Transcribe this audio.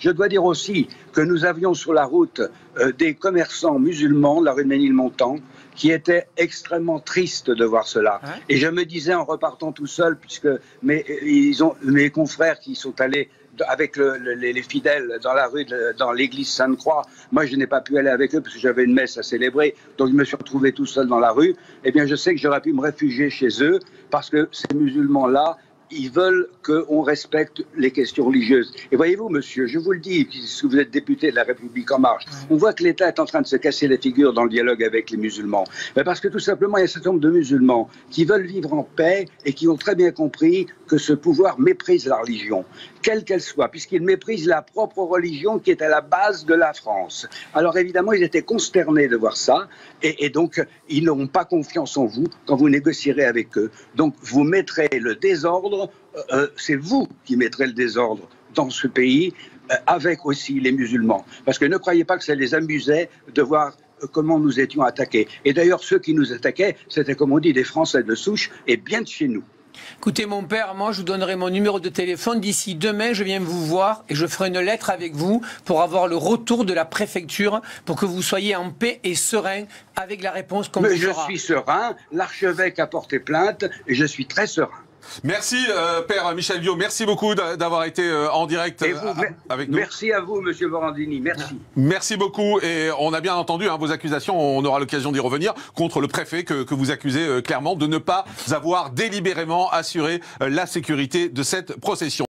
Je dois dire aussi que nous avions sur la route des commerçants musulmans de la rue de Ménilmontant qui étaient extrêmement tristes de voir cela. Hein? Et je me disais en repartant tout seul, puisque mes confrères qui sont allés avec les fidèles dans la rue, dans l'église Sainte-Croix, moi je n'ai pas pu aller avec eux parce que j'avais une messe à célébrer, donc je me suis retrouvé tout seul dans la rue. Eh bien je sais que j'aurais pu me réfugier chez eux parce que ces musulmans-là, ils veulent qu'on respecte les questions religieuses. Et voyez-vous, monsieur, je vous le dis, puisque vous êtes député de la République En Marche, on voit que l'État est en train de se casser les figures dans le dialogue avec les musulmans. Mais parce que tout simplement, il y a un certain nombre de musulmans qui veulent vivre en paix et qui ont très bien compris que ce pouvoir méprise la religion, quelle qu'elle soit, puisqu'il méprise la propre religion qui est à la base de la France. Alors évidemment, ils étaient consternés de voir ça, et donc ils n'auront pas confiance en vous quand vous négocierez avec eux. Donc vous mettrez le désordre, c'est vous qui mettrez le désordre dans ce pays, avec aussi les musulmans. Parce que ne croyez pas que ça les amusait de voir comment nous étions attaqués. Et d'ailleurs, ceux qui nous attaquaient, c'était, comme on dit, des Français de souche, et bien de chez nous. Écoutez, mon père, moi, je vous donnerai mon numéro de téléphone. D'ici demain, je viens vous voir et je ferai une lettre avec vous pour avoir le retour de la préfecture pour que vous soyez en paix et serein avec la réponse qu'on vous fera. Je suis serein, l'archevêque a porté plainte et je suis très serein. Merci, Père Michel Viaud. Merci beaucoup d'avoir été en direct avec nous. Merci à vous, Monsieur Morandini. Merci. Merci beaucoup. Et on a bien entendu vos accusations, on aura l'occasion d'y revenir, contre le préfet que vous accusez clairement de ne pas avoir délibérément assuré la sécurité de cette procession.